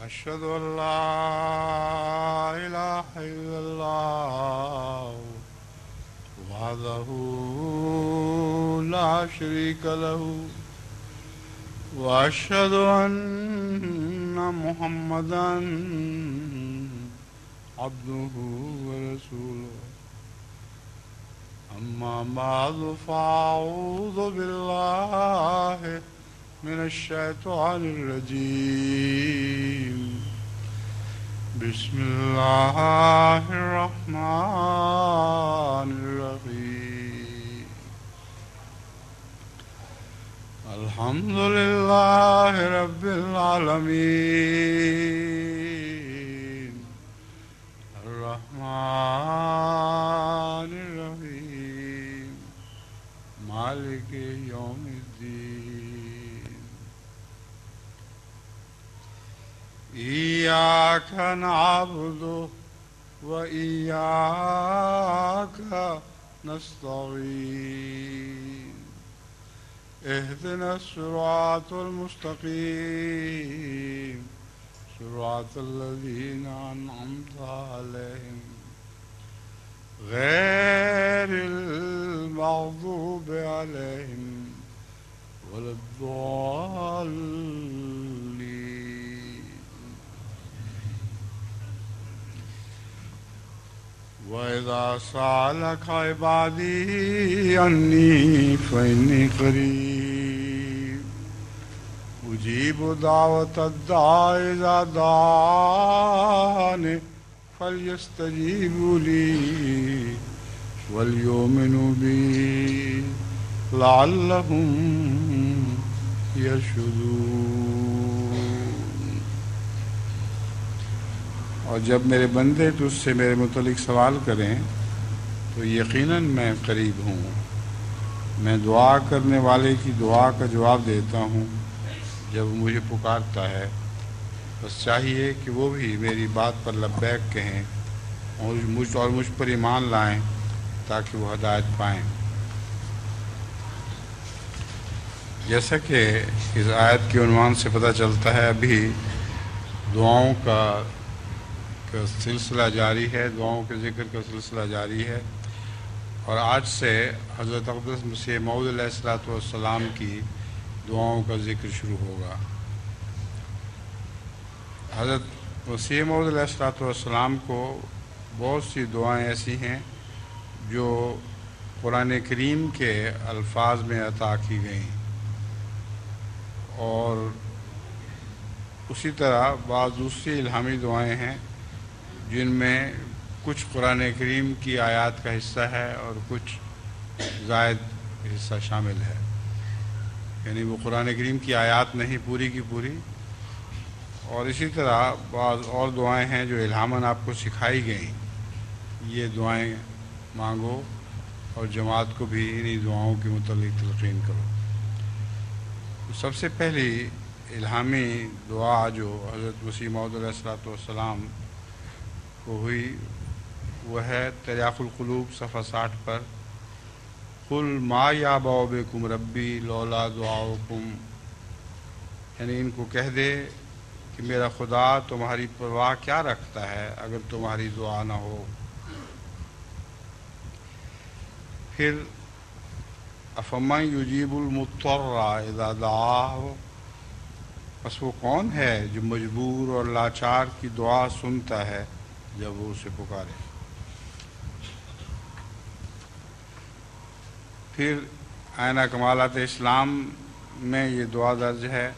أشهد أن لا إله إلا الله وحده لا شريك له وأشهد أن محمدا عبده ورسوله أما بعد فأعوذ بالله من الشيطان الرجيم بسم الله الرحمن الرحيم الحمد لله رب العالمين الرحمن الرحيم مالك يوم الدين إياك نعبد وإياك نستعين اهدنا الصراط المستقيم صراط الذين أنعمت عليهم غير المغضوب عليهم ولا الضالين وإذا سألك عبادي عني فإني قريب أجيب دعوة الداع إذا دعاني فليستجيبوا لي وليؤمنوا بي لعلهم يرشدون۔ اور جب میرے بندے تجھ سے میرے متعلق سوال کریں تو یقیناً میں قریب ہوں، میں دعا کرنے والے کی دعا کا جواب دیتا ہوں جب مجھے پکارتا ہے۔ بس چاہیے کہ وہ بھی میری بات پر لبیک کہیں اور مجھ پر ایمان لائیں تاکہ وہ ہدایت پائیں۔ جیسا کہ اس آیت کے عنوان سے پتہ چلتا ہے، ابھی دعاؤں کا سلسلہ جاری ہے، دعاؤں کے ذکر کا سلسلہ جاری ہے، اور آج سے حضرت اقدس مسیح موعود علیہ السلام کی دعاؤں کا ذکر شروع ہوگا۔ حضرت مسیح موعود علیہ السلام کو بہت سی دعائیں ایسی ہیں جو قرآن کریم کے الفاظ میں عطا کی گئیں، اور اسی طرح بعض دوسری الہامی دعائیں ہیں جن میں کچھ قرآن کریم کی آیات کا حصہ ہے اور کچھ زائد حصہ شامل ہے، یعنی وہ قرآن کریم کی آیات نہیں پوری کی پوری۔ اور اسی طرح بعض اور دعائیں ہیں جو الہاماً آپ کو سکھائی گئیں، یہ دعائیں مانگو اور جماعت کو بھی انہی دعاؤں کے متعلق تلقین کرو۔ سب سے پہلی الہامی دعا جو حضرت مسیح موعود علیہ السلام کو ہوئی وہ ہے تریاق القلوب صفحہ 60 پر، قل ما یعبأ بکم ربی لولا دعاؤکم، یعنی ان کو کہہ دے کہ میرا خدا تمہاری پرواہ کیا رکھتا ہے اگر تمہاری دعا نہ ہو۔ پھر افمن یجیب المضطر اذا دعاہ، پس وہ کون ہے جو مجبور اور لاچار کی دعا سنتا ہے جب وہ اسے پکارے۔ پھر آئینہ کمالات اسلام میں یہ دعا درج ہے،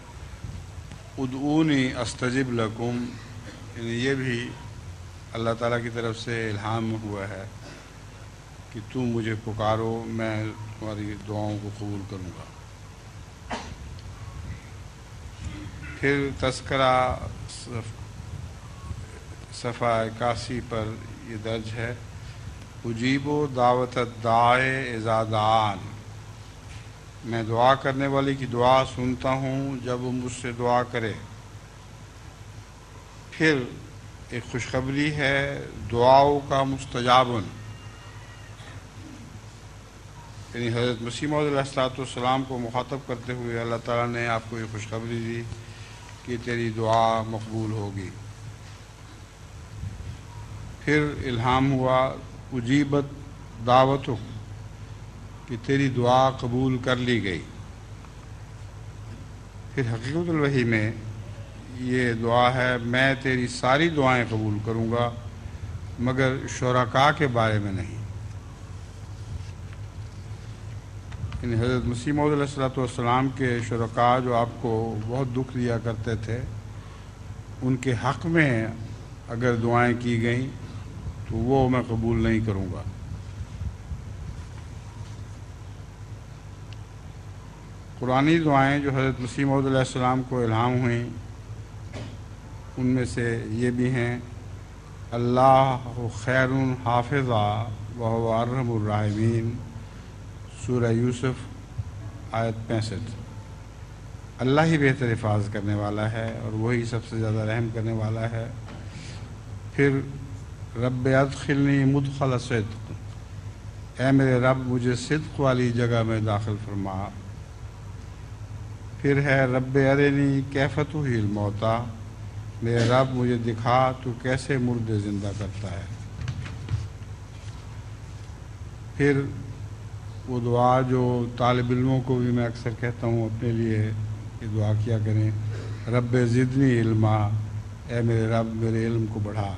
ادعونی استجب لکم، یعنی یہ بھی اللہ تعالیٰ کی طرف سے الہام ہوا ہے کہ تم مجھے پکارو، میں تمہاری دعاؤں کو قبول کروں گا۔ پھر تذکرہ صفحہ 81 پر یہ درج ہے، اجیب دعوت الداع اذا دعان، میں دعا کرنے والے کی دعا سنتا ہوں جب وہ مجھ سے دعا کرے۔ پھر ایک خوشخبری ہے، دعاؤں کا مستجابن، یعنی حضرت مسیح موعود علیہ السلام کو مخاطب کرتے ہوئے اللہ تعالیٰ نے آپ کو یہ خوشخبری دی کہ تیری دعا مقبول ہوگی۔ پھر الہام ہوا اجیبت دعوتک، کہ تیری دعا قبول کر لی گئی۔ پھر حقیقت الوحی میں یہ دعا ہے میں تیری ساری دعائیں قبول کروں گا مگر شرکاء کے بارے میں نہیں۔ یعنی حضرت مسیح موعود علیہ السلام کے شرکاء جو آپ کو بہت دکھ دیا کرتے تھے، ان کے حق میں اگر دعائیں کی گئیں تو وہ میں قبول نہیں کروں گا۔ قرآنی دعائیں جو حضرت مسیح موعود علیہ السلام کو الہام ہوئیں ان میں سے یہ بھی ہیں اللہ خیر حافظا وہو ارحم الراحمین، سورہ یوسف آیت 65۔ اللہ ہی بہتر حفاظ کرنے والا ہے اور وہی سب سے زیادہ رحم کرنے والا ہے۔ پھر رب ادخلنی مدخل صدق، اے میرے رب مجھے صدق والی جگہ میں داخل فرما۔ پھر ہے رب ارنی کیف تحیی الموتیٰ، میرے رب مجھے دکھا تو کیسے مردے زندہ کرتا ہے۔ پھر وہ دعا جو طالب علموں کو بھی میں اکثر کہتا ہوں اپنے لیے کہ دعا کیا کریں، رب زدنی علما، اے میرے رب میرے علم کو بڑھا۔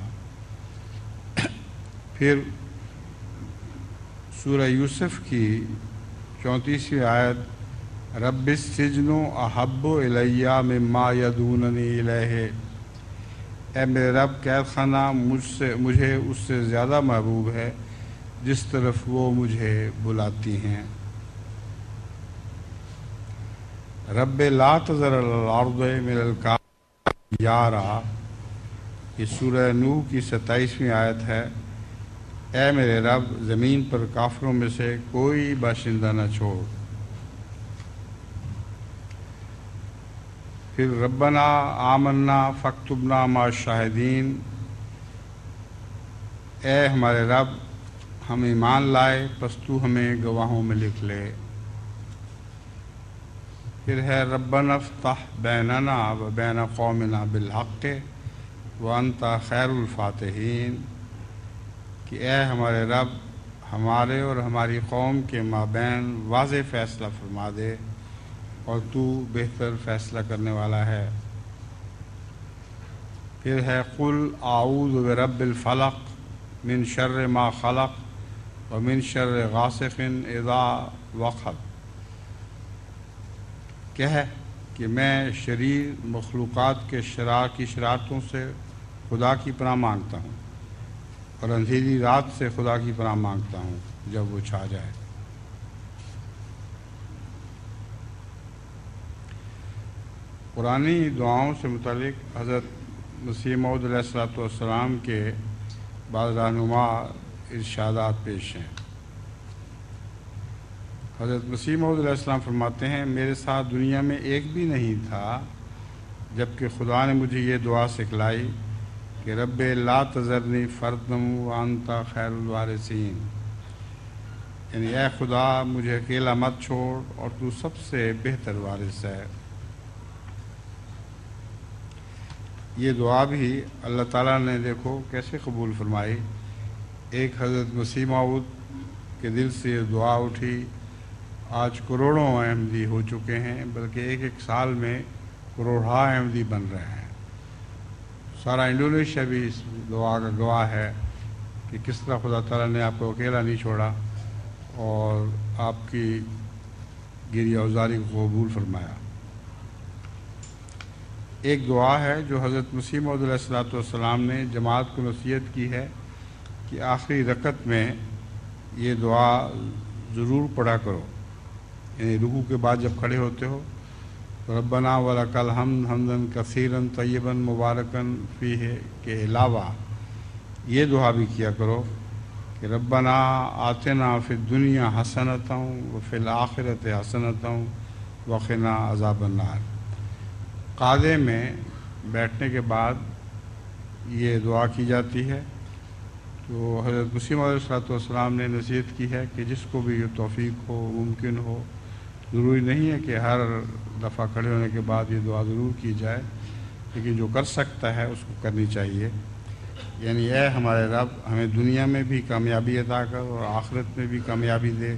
پھر سورہ یوسف کی 34ویں آیت رب السجن احب الی مما یدعوننی الیہ، اے میرے رب قید خانہ مجھے اس سے زیادہ محبوب ہے جس طرف وہ مجھے بلاتی ہیں۔ رب لا تذر علی الارض من الکافرین دیارا، یہ سورہ نوح کی 27ویں آیت ہے، اے میرے رب زمین پر کافروں میں سے کوئی باشندہ نہ چھوڑ۔ پھر ربنا آمنا فاکتبنا مع الشاہدین، اے ہمارے رب ہم ایمان لائے پس تو ہمیں گواہوں میں لکھ لے۔ پھر ہے ربنا افتح بیننا و بین قومنا بالحق وانت خیر الفاتحین، کہ اے ہمارے رب ہمارے اور ہماری قوم کے مابین واضح فیصلہ فرما دے اور تو بہتر فیصلہ کرنے والا ہے۔ پھر ہے قل اعوذ برب الفلق من شر ما خلق ومن شر غاسق اذا وقب، کہہ کہ میں شریر مخلوقات کے کی شرارتوں سے خدا کی پناہ مانگتا ہوں اور اندھیری رات سے خدا کی پناہ مانگتا ہوں جب وہ چھا جائے۔ قرآنی دعاؤں سے متعلق حضرت مسیح موعود علیہ السلام کے بعض رہنما ارشادات پیش ہیں۔ حضرت مسیح موعود علیہ السلام فرماتے ہیں میرے ساتھ دنیا میں ایک بھی نہیں تھا جب کہ خدا نے مجھے یہ دعا سکھلائی کہ رب لا تذرنی فردا وانت خیر الوارثین، یعنی اے خدا مجھے اکیلا مت چھوڑ اور تو سب سے بہتر وارث ہے۔ یہ دعا بھی اللہ تعالیٰ نے دیکھو کیسے قبول فرمائی۔ ایک حضرت مسیح موعود کے دل سے یہ دعا اٹھی، آج کروڑوں احمدی ہو چکے ہیں، بلکہ ایک ایک سال میں کروڑہا احمدی بن رہے ہیں۔ سارا انڈونیشیا بھی اس دعا کا گواہ ہے کہ کس طرح خدا تعالیٰ نے آپ کو اکیلا نہیں چھوڑا اور آپ کی گریہ وزاری کو قبول فرمایا۔ ایک دعا ہے جو حضرت مسیح موعود علیہ السلام نے جماعت کو نصیحت کی ہے کہ آخری رکعت میں یہ دعا ضرور پڑھا کرو، یعنی رکوع کے بعد جب کھڑے ہوتے ہو ربنا ولک الحمد حمدا کثیرا طیبا مبارکا فیہ کے علاوہ یہ دعا بھی کیا کرو کہ ربنا آتنا فی الدنیا حسنۃ وفی الآخرۃ حسنۃ وقنا عذاب النار۔ قعدے میں بیٹھنے کے بعد یہ دعا کی جاتی ہے۔ تو حضرت مسیح علیہ السلام نے نصیحت کی ہے کہ جس کو بھی یہ توفیق ہو ممکن ہو، ضروری نہیں ہے کہ ہر دفعہ کھڑے ہونے کے بعد یہ دعا ضرور کی جائے، لیکن جو کر سکتا ہے اس کو کرنی چاہیے. یعنی اے ہمارے رب ہمیں دنیا میں بھی کامیابی عطا کر اور آخرت میں بھی کامیابی دے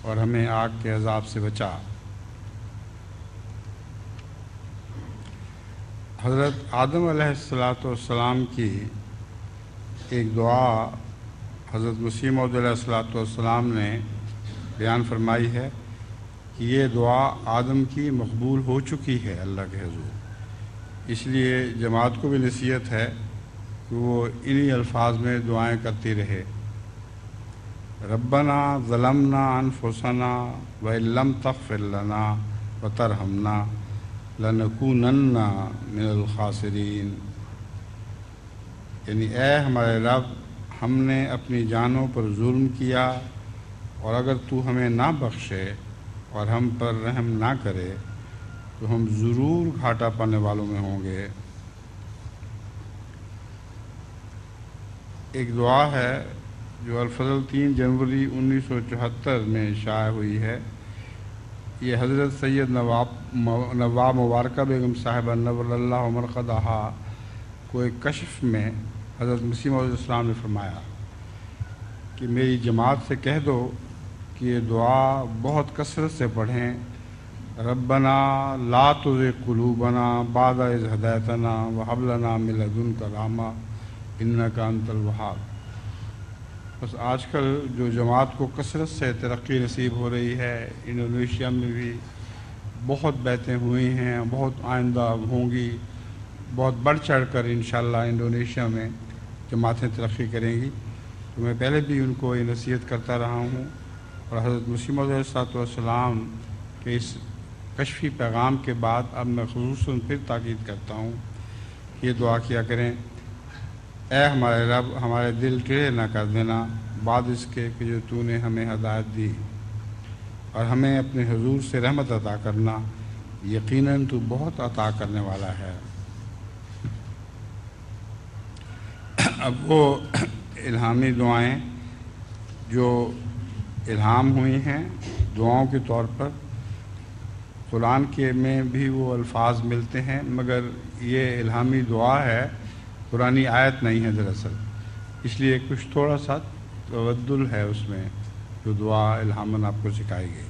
اور ہمیں آگ کے عذاب سے بچا. حضرت آدم علیہ السلام کی ایک دعا حضرت مسیح موعود علیہ السلام نے بیان فرمائی ہے کہ یہ دعا آدم کی مقبول ہو چکی ہے اللہ کے حضور. اس لیے جماعت کو بھی نصیحت ہے کہ وہ انہی الفاظ میں دعائیں کرتی رہے. ربنا ظلمنا انفسنا وان لم تغفر لنا وترحمنا لنکونن من الخاسرین. یعنی اے ہمارے رب ہم نے اپنی جانوں پر ظلم کیا اور اگر تو ہمیں نہ بخشے اور ہم پر رحم نہ کرے تو ہم ضرور گھاٹا پانے والوں میں ہوں گے. ایک دعا ہے جو الفضل 3 جنوری 1974 میں شائع ہوئی ہے. یہ حضرت سید نواب مبارکہ بیگم صاحبہ نور اللہ مرقدہا کو ایک کشف میں حضرت مسیح موعود السلام نے فرمایا کہ میری جماعت سے کہہ دو کہ یہ دعا بہت کثرت سے پڑھیں. ربنا لا تزغ قلوبنا بعد اذ ہدیتنا وہب لنا من لدنک رحمہ انک انت الوہاب. بس آج کل جو جماعت کو کثرت سے ترقی نصیب ہو رہی ہے، انڈونیشیا میں بھی بہت بیعتیں ہوئی ہیں، بہت آئندہ ہوں گی، بہت بڑھ چڑھ کر انشاءاللہ انڈونیشیا میں جماعتیں ترقی کریں گی. تو میں پہلے بھی ان کو یہ نصیحت کرتا رہا ہوں اور حضرت مسیح موعود علیہ السلام کے اس کشفی پیغام کے بعد اب میں خصوصاً پھر تاکید کرتا ہوں کہ یہ دعا کیا کریں. اے ہمارے رب ہمارے دل ٹیڑھے نہ کر دینا بعد اس کے کہ جو تو نے ہمیں ہدایت دی، اور ہمیں اپنے حضور سے رحمت عطا کرنا، یقیناً تو بہت عطا کرنے والا ہے. اب وہ الہامی دعائیں جو الہام ہوئی ہیں دعاؤں کے طور پر، قرآن کے میں بھی وہ الفاظ ملتے ہیں، مگر یہ الہامی دعا ہے، قرآنی آیت نہیں ہے دراصل. اس لیے کچھ تھوڑا سا تبدل ہے اس میں جو دعا الہاماً آپ کو سکھائی گئی.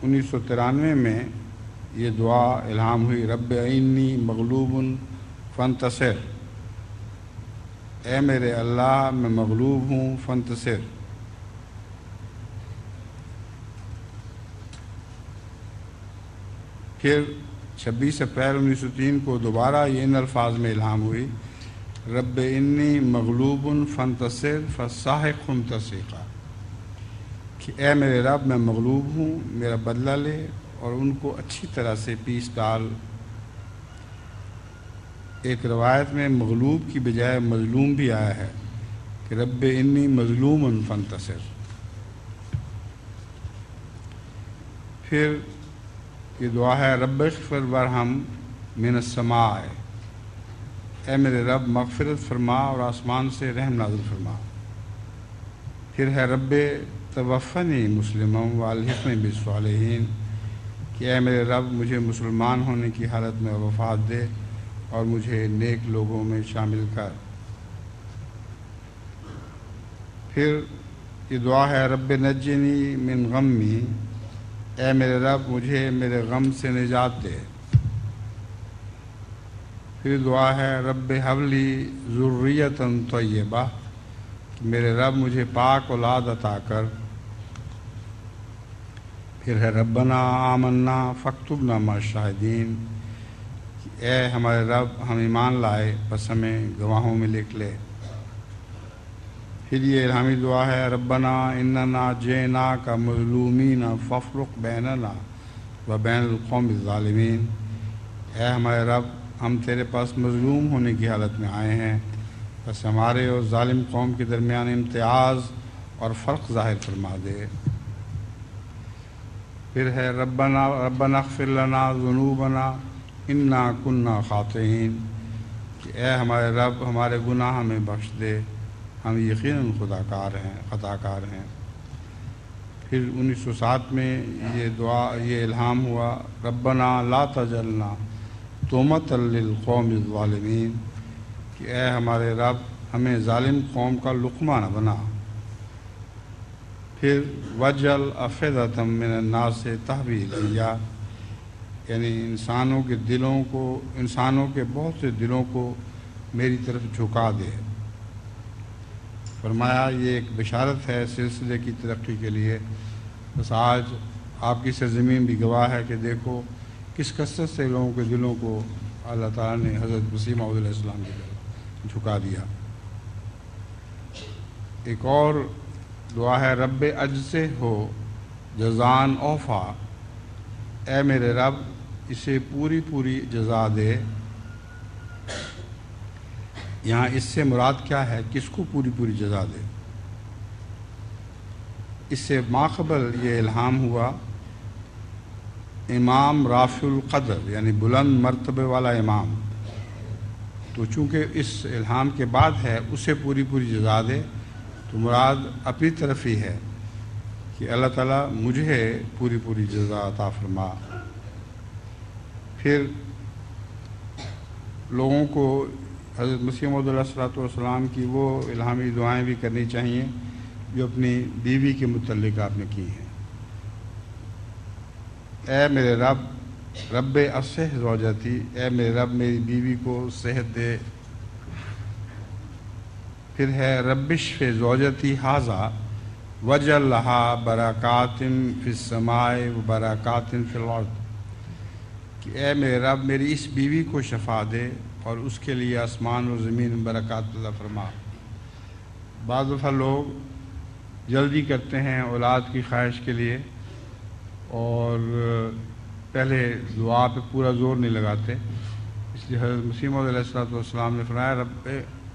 1993 میں یہ دعا الہام ہوئی، رب انی مغلوب فانتصر. اے میرے اللہ میں مغلوب ہوں فانتصر. پھر 26 اپریل 1903 کو دوبارہ یہ ان الفاظ میں الہام ہوئی، رب انی مغلوب فانتصر فصاحقہم تصیقا. کہ اے میرے رب میں مغلوب ہوں، میرا بدلہ لے اور ان کو اچھی طرح سے پیس ڈال. ایک روایت میں مغلوب کی بجائے مظلوم بھی آیا ہے کہ رب انی مظلوم فانتصر. پھر یہ دعا ہے، رب اغفر وارحم من السماء. اے میرے رب مغفرت فرما اور آسمان سے رحم نازل فرما. پھر ہے رب توفنی مسلما والحقنی بالصالحین. کہ اے میرے رب مجھے مسلمان ہونے کی حالت میں وفات دے اور مجھے نیک لوگوں میں شامل کر. پھر یہ دعا ہے، رب نجنی من غمی. اے میرے رب مجھے میرے غم سے نجات دے. پھر دعا ہے، رب حبلی ذریۃ طیبہ. کہ میرے رب مجھے پاک اولاد عطا کر. پھر ہے ربنا آمنا فاکتبنا مع الشاہدین. اے ہمارے رب ہم ایمان لائے بس ہمیں گواہوں میں لکھ لے. پھر یہ الہامی دعا ہے، ربنا اننا جئناک مظلومین فافرق بیننا و بین القوم الظالمین. اے ہمارے رب ہم تیرے پاس مظلوم ہونے کی حالت میں آئے ہیں، بس ہمارے اور ظالم قوم کے درمیان امتیاز اور فرق ظاہر فرما دے. پھر ہے ربنا اغفر لنا ذنوبنا انا کنا خاطئین. کہ اے ہمارے رب ہمارے گناہ ہمیں بخش دے، ہم یقیناً خطا کار ہیں. پھر 1907 میں یہ دعا یہ الہام ہوا، ربنا لا تجعلنا تہمۃ للقوم الظالمین کہ اے ہمارے رب ہمیں ظالم قوم کا لقمہ نہ بنا۔ پھر وجل افئدۃ من الناس تہوی الیہ یعنی انسانوں کے بہت سے دلوں کو میری طرف جھکا دے۔ فرمایا یہ ایک بشارت ہے سلسلے کی ترقی کے لیے۔ بس آج آپ کی سرزمین بھی گواہ ہے کہ دیکھو کس کثرت سے لوگوں کے دلوں کو اللہ تعالیٰ نے حضرت مسیح موعود علیہ السلام کی طرف جھکا دیا۔ ایک اور دعا ہے رب اجزہ ہو جزان اوفا، اے میرے رب اسے پوری جزا دے۔ یہاں اس سے مراد کیا ہے؟ کس کو پوری جزا دے؟ اس سے ماقبل یہ الہام ہوا امام رافع القدر یعنی بلند مرتبے والا امام، تو چونکہ اس الہام کے بعد ہے اسے پوری جزا دے، تو مراد اپنی طرف ہی ہے کہ اللہ تعالیٰ مجھے پوری جزا عطا فرما۔ پھر لوگوں کو حضرت مسیح موعود علیہ السلام کی وہ الہامی دعائیں بھی کرنی چاہیے جو اپنی بیوی کے متعلق آپ نے کی ہیں۔ اے میرے رب اصلح زوجتی، اے میرے رب میری بیوی کو صحت دے۔ پھر ہے ربش فی زوجتی ھذا وجعل لہا برکات فی السماء و برکات فی الارض کہ اے میرے رب میری اس بیوی کو شفا دے اور اس کے لیے آسمان اور زمین میں برکات عطا فرما۔ بعض دفعہ لوگ جلدی کرتے ہیں اولاد کی خواہش کے لیے اور پہلے دعا پہ پورا زور نہیں لگاتے، اس لیے حضرت مسیح موعود علیہ السلام نے فرمایا رب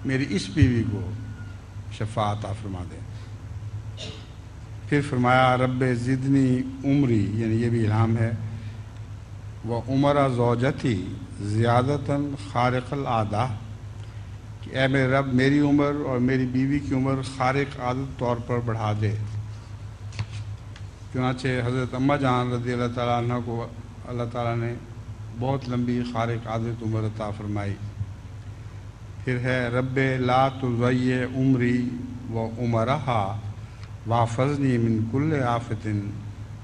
میری اس بیوی کو شفا عطا فرما دے۔ پھر فرمایا رب زدنی عمری یعنی یہ بھی الہام ہے، وہ عمر زوجتی زیادتاً خارق العادہ کہ اے میرے رب میری عمر اور میری بیوی کی عمر خارق عادت طور پر بڑھا دے۔ چنانچہ حضرت اماں جان رضی اللہ تعالیٰ عنہ کو اللہ تعالیٰ نے بہت لمبی خارق عادت عمر عطا فرمائی۔ پھر ہے رب لا تضیع عمری و عمرہا واحفظنی من کل آفت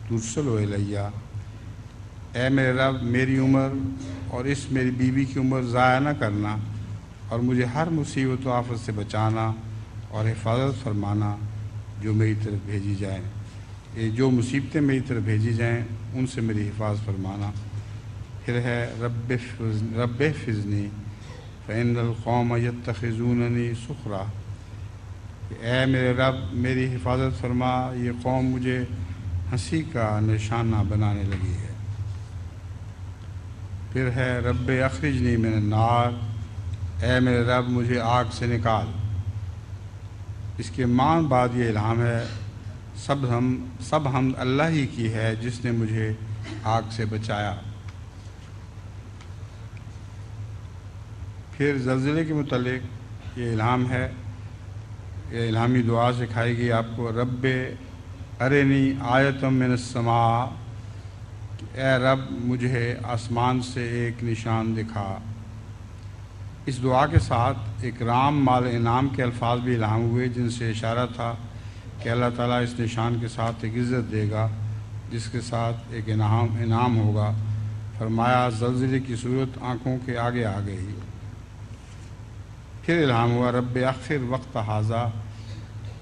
ترسل الیہ، اے میرے رب میری عمر اور اس میری بیوی کی عمر ضائع نہ کرنا اور مجھے ہر مصیبت و آفت سے بچانا اور حفاظت فرمانا جو میری طرف بھیجی جائیں، یہ جو مصیبتیں میری طرف بھیجی جائیں ان سے میری حفاظت فرمانا۔ پھر ہے رب احفظنی فإن القوم یتخذوننی سخرا کہ اے میرے رب میری حفاظت فرما، یہ قوم مجھے ہنسی کا نشانہ بنانے لگی ہے۔ پھر ہے رب اخرجنی من النار، اے میرے رب مجھے آگ سے نکال۔ اس کے مان بعد یہ الہام ہے سب حمد اللہ ہی کی ہے جس نے مجھے آگ سے بچایا۔ پھر زلزلے کے متعلق یہ الہام ہے، یہ الہامی دعا سکھائے گی آپ کو رب ارنی آیتم من السماء کہ اے رب مجھے آسمان سے ایک نشان دکھا۔ اس دعا کے ساتھ اکرام مال انعام کے الفاظ بھی الہام ہوئے جن سے اشارہ تھا کہ اللہ تعالیٰ اس نشان کے ساتھ ایک عزت دے گا جس کے ساتھ ایک انعام ہوگا۔ فرمایا زلزلے کی صورت آنکھوں کے آگے آ گئی۔ پھر الہام ہوا رب اخر وقت ھذا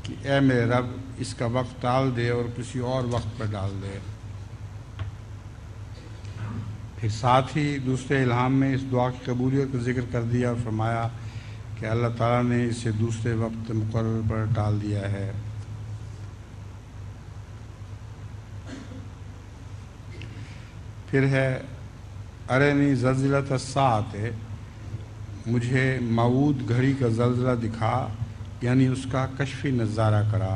کہ اے میرے رب اس کا وقت ٹال دے اور کسی اور وقت پر ڈال دے۔ پھر ساتھ ہی دوسرے الہام میں اس دعا کی قبولیت کا ذکر کر دیا اور فرمایا کہ اللہ تعالیٰ نے اسے دوسرے وقت مقرر پر ٹال دیا ہے۔ پھر ہے ارنی زلزلۃ الساعۃ مجھے موعود گھڑی کا زلزلہ دکھا یعنی اس کا کشفی نظارہ کرا۔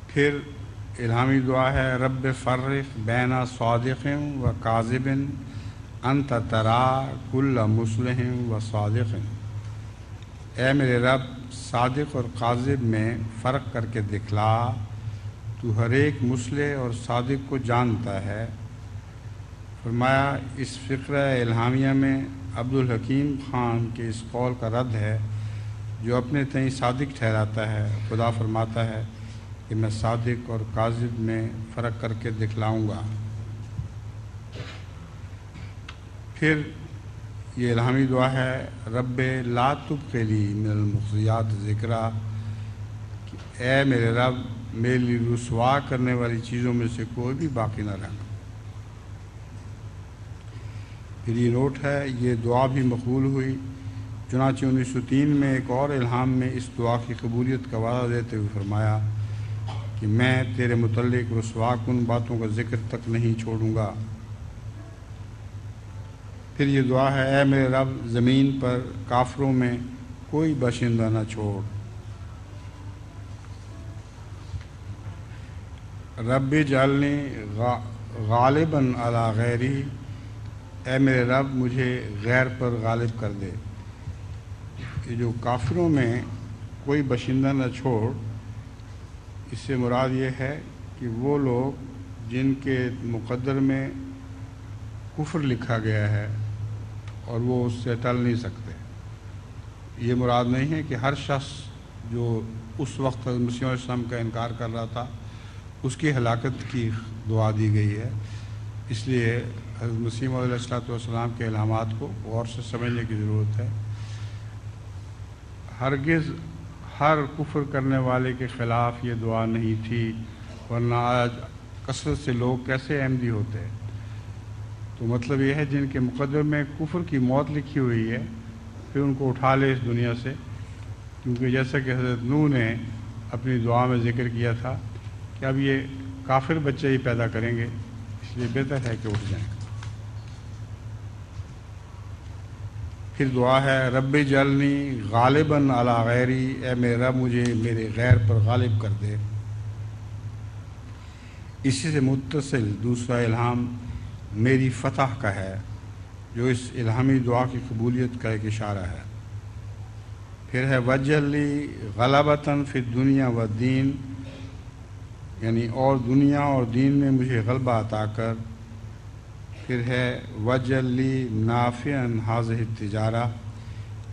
پھر الہامی دعا ہے رب فرق بین صادق و کاذب انت ترا کل مصلح و صادق، اے میرے رب صادق اور کاذب میں فرق کر کے دکھلا، تو ہر ایک مصلح اور صادق کو جانتا ہے۔ فرمایا اس فقرہ الہامیہ میں عبدالحکیم خان کے اس قول کا رد ہے جو اپنے تئیں صادق ٹھہراتا ہے۔ خدا فرماتا ہے کہ میں صادق اور کاذب میں فرق کر کے دکھلاؤں گا۔ پھر یہ الہامی دعا ہے، رب لا تبقلی من المخزیات ذکرہ، اے میرے رب میرے لیے رسوا کرنے والی چیزوں میں سے کوئی بھی باقی نہ رہنا۔ پھر یہ نوٹ ہے، یہ دعا بھی مقبول ہوئی۔ چنانچہ 1903 میں ایک اور الہام میں اس دعا کی قبولیت کا وعدہ دیتے ہوئے فرمایا کہ میں تیرے متعلق رسوا کن باتوں کا ذکر تک نہیں چھوڑوں گا۔ پھر یہ دعا ہے، اے میرے رب زمین پر کافروں میں کوئی باشندہ نہ چھوڑ۔ رب اجعلنی غالباً علی غیری، اے میرے رب مجھے غیر پر غالب کر دے۔ کہ جو کافروں میں کوئی باشندہ نہ چھوڑ، اس سے مراد یہ ہے کہ وہ لوگ جن کے مقدر میں کفر لکھا گیا ہے اور وہ اس سے ٹل نہیں سکتے۔ یہ مراد نہیں ہے کہ ہر شخص جو اس وقت حضرت مسیح علیہ السلام کا انکار کر رہا تھا اس کی ہلاکت کی دعا دی گئی ہے۔ اس لیے حضرت مسیح علیہ السلام کے الہامات کو غور سے سمجھنے کی ضرورت ہے۔ ہرگز ہر کفر کرنے والے کے خلاف یہ دعا نہیں تھی، ورنہ آج کثرت سے لوگ کیسے احمدی ہوتے ہیں۔ تو مطلب یہ ہے جن کے مقدر میں کفر کی موت لکھی ہوئی ہے، پھر ان کو اٹھا لے اس دنیا سے، کیونکہ جیسا کہ حضرت نوح نے اپنی دعا میں ذکر کیا تھا کہ اب یہ کافر بچے ہی پیدا کریں گے، اس لیے بہتر ہے کہ اٹھ جائیں۔ پھر دعا ہے، رب اجعلنی غالباً علی غیری، اے میرے رب مجھے میرے غیر پر غالب کر دے۔ اسی سے متصل دوسرا الہام میری فتح کا ہے، جو اس الہامی دعا کی قبولیت کا ایک اشارہ ہے۔ پھر ہے وجعل لی غلبۃً فی الدنیا والدین، یعنی اور دنیا اور دین میں مجھے غلبہ عطا کر۔ پھر ہے وجعل لی نافعاً ھذہ التجارہ،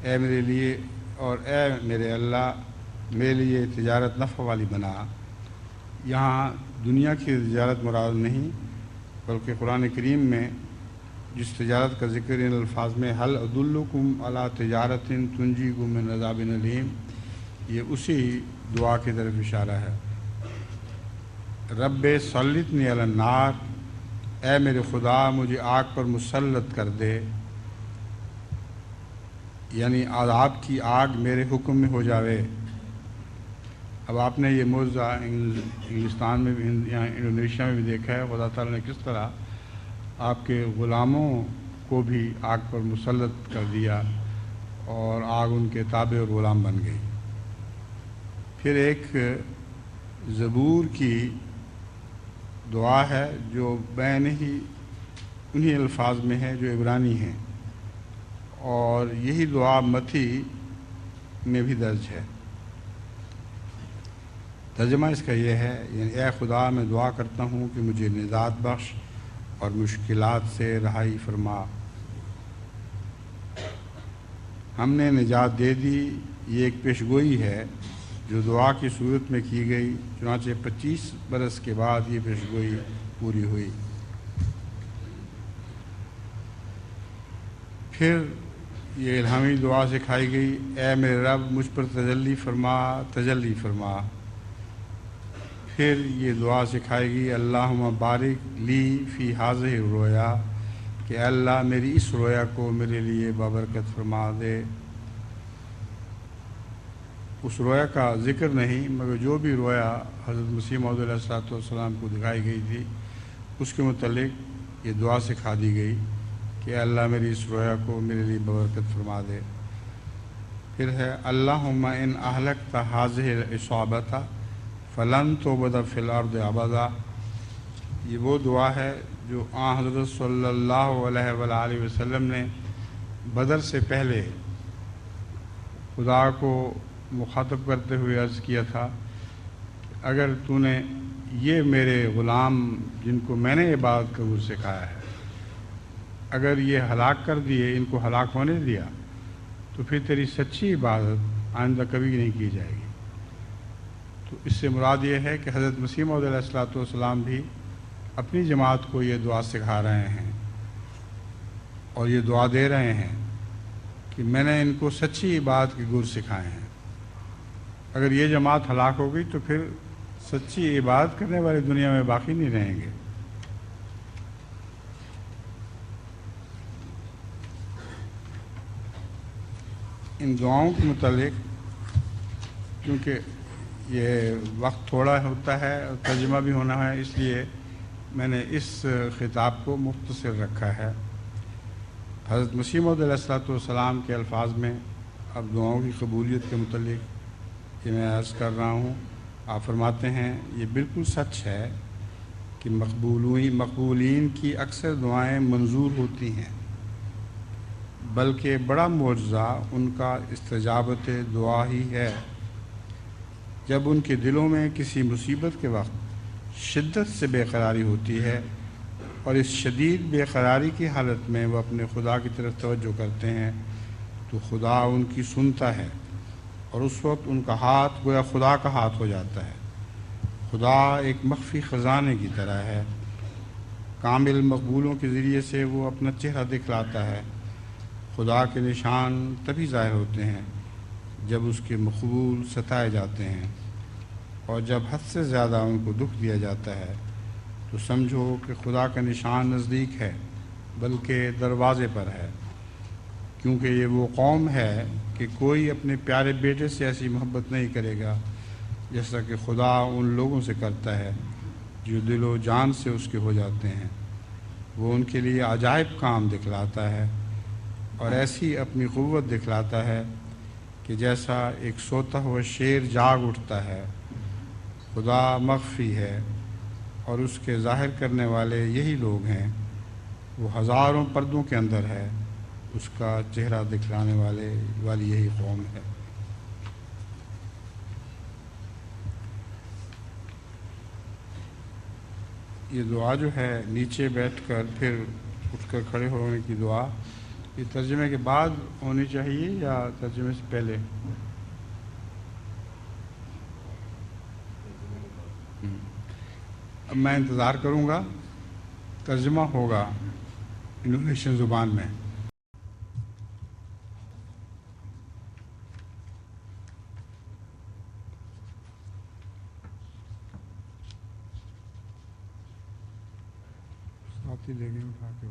اے میرے لیے اور اے میرے اللہ میرے لیے تجارت نفع والی بنا۔ یہاں دنیا کی تجارت مراد نہیں، بلکہ قرآن کریم میں جس تجارت کا ذکر ان الفاظ میں هل ادلکم علی تجارت تنجیکم من عذاب علیم، یہ اسی دعا کی طرف اشارہ ہے۔ رب سلطنی علی النار، اے میرے خدا مجھے آگ پر مسلط کر دے، یعنی عذاب کی آگ میرے حکم میں ہو جاوے۔ اب آپ نے یہ موضوع انگلستان میں بھی یا انڈونیشیا میں بھی دیکھا ہے، خدا تعالیٰ نے کس طرح آپ کے غلاموں کو بھی آگ پر مسلط کر دیا اور آگ ان کے تابع اور غلام بن گئی۔ پھر ایک زبور کی دعا ہے جو بین ہی انہی الفاظ میں ہے جو عبرانی ہیں، اور یہی دعا متی میں بھی درج ہے۔ ترجمہ اس کا یہ ہے، یعنی اے خدا میں دعا کرتا ہوں کہ مجھے نجات بخش اور مشکلات سے رہائی فرما۔ ہم نے نجات دے دی، یہ ایک پیشگوئی ہے جو دعا کی صورت میں کی گئی، چنانچہ 25 برس کے بعد یہ پیشگوئی پوری ہوئی۔ پھر یہ الہامی دعا سکھائی گئی، اے میرے رب مجھ پر تجلی فرما، تجلی فرما۔ پھر یہ دعا سکھائی گئی، اللہم بارک لی فی ھذہ الرؤیا، کہ اللہ میری اس رویا کو میرے لیے بابرکت فرما دے۔ اس رویا کا ذکر نہیں، مگر جو بھی رویا حضرت مسیح موعود علیہ السلام کو دکھائی گئی تھی اس کے متعلق یہ دعا سکھا دی گئی کہ اللہ میری اس رویا کو میرے لیے بابرکت فرما دے۔ پھر ہے اللہم ان اہلکت ھذہ العصابۃ فلن تعبد فی الارض ابدا، یہ وہ دعا ہے جو آن حضرت صلی اللہ علیہ وآلہ وسلم نے بدر سے پہلے خدا کو مخاطب کرتے ہوئے عرض کیا تھا، اگر تو نے یہ میرے غلام جن کو میں نے عبادت کا گل سکھایا ہے اگر یہ ہلاک کر دیے، ان کو ہلاک ہونے دیا، تو پھر تیری سچی عبادت آئندہ کبھی نہیں کی جائے گی۔ تو اس سے مراد یہ ہے کہ حضرت مسیح موعود علیہ الصلوۃ والسلام بھی اپنی جماعت کو یہ دعا سکھا رہے ہیں اور یہ دعا دے رہے ہیں کہ میں نے ان کو سچی عبادت کے گر سکھائے ہیں۔ اگر یہ جماعت ہلاک ہو گئی تو پھر سچی عبادت کرنے والے دنیا میں باقی نہیں رہیں گے۔ ان دعاؤں کے متعلق کیونکہ یہ وقت تھوڑا ہوتا ہے اور ترجمہ بھی ہونا ہے، اس لیے میں نے اس خطاب کو مختصر رکھا ہے۔ حضرت مسیح موعود علیہ الصلوۃ والسلام کے الفاظ میں اب دعاؤں کی قبولیت کے متعلق یہ میں عرض کر رہا ہوں۔ آپ فرماتے ہیں یہ بالکل سچ ہے کہ مقبولین کی اکثر دعائیں منظور ہوتی ہیں، بلکہ بڑا معجزہ ان کا استجابت دعا ہی ہے۔ جب ان کے دلوں میں کسی مصیبت کے وقت شدت سے بے قراری ہوتی ہے اور اس شدید بے قراری کی حالت میں وہ اپنے خدا کی طرف توجہ کرتے ہیں تو خدا ان کی سنتا ہے، اور اس وقت ان کا ہاتھ گویا خدا کا ہاتھ ہو جاتا ہے۔ خدا ایک مخفی خزانے کی طرح ہے۔ کامل مقبولوں کے ذریعے سے وہ اپنا چہرہ دکھلاتا ہے۔ خدا کے نشان تبھی ظاہر ہوتے ہیں جب اس کے مقبول ستائے جاتے ہیں، اور جب حد سے زیادہ ان کو دکھ دیا جاتا ہے تو سمجھو کہ خدا کا نشان نزدیک ہے، بلکہ دروازے پر ہے، کیونکہ یہ وہ قوم ہے کہ کوئی اپنے پیارے بیٹے سے ایسی محبت نہیں کرے گا جیسا کہ خدا ان لوگوں سے کرتا ہے جو دل و جان سے اس کے ہو جاتے ہیں۔ وہ ان کے لیے عجائب کام دکھلاتا ہے اور ایسی اپنی قوت دکھلاتا ہے کہ جیسا ایک سوتا ہوا شیر جاگ اٹھتا ہے۔ خدا مخفی ہے اور اس کے ظاہر کرنے والے یہی لوگ ہیں۔ وہ ہزاروں پردوں کے اندر ہے، اس کا چہرہ دکھلانے والی یہی قوم ہے۔ یہ دعا جو ہے نیچے بیٹھ کر پھر اٹھ کر کھڑے ہونے کی دعا، یہ ترجمے کے بعد ہونی چاہیے یا ترجمے سے پہلے؟ اب میں انتظار کروں گا، ترجمہ ہوگا انڈونیشین زبان میں۔ ساتھی لے گئے اٹھا کے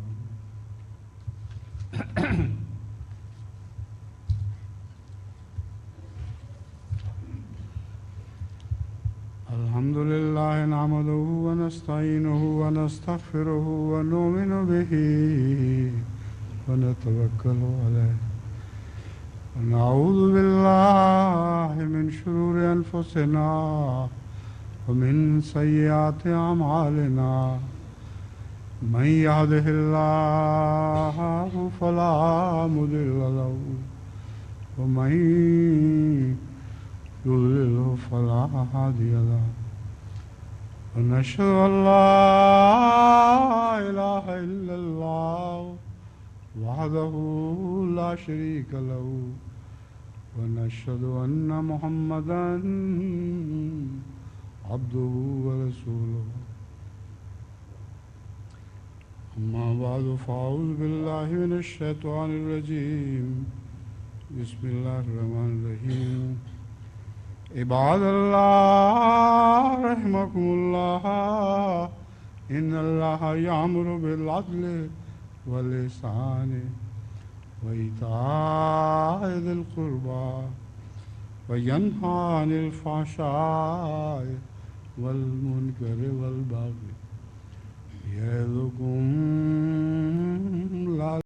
الحمد للہ نحمدہ ونستعینہ ونستغفرہ ونؤمن بہ ونتوکل علیہ ونعوذ باللہ من شرور انفسنا ومن سیئات اعمالنا من يهده الله فلا مضل له ومن يضلل فلا هادي له ونشهد أن لا إله إلا الله وحده لا شريك له ونشهد أن محمدا عبده ورسوله أما بعد فأعوذ بالله من الشيطان الرجيم بسم الله الرحمن الرحيم عباد الله رحمكم الله إن الله يأمر بالعدل والإحسان وإيتاء ذي القربى وينهى عن الفحشاء والمنكر والبغي يعظكم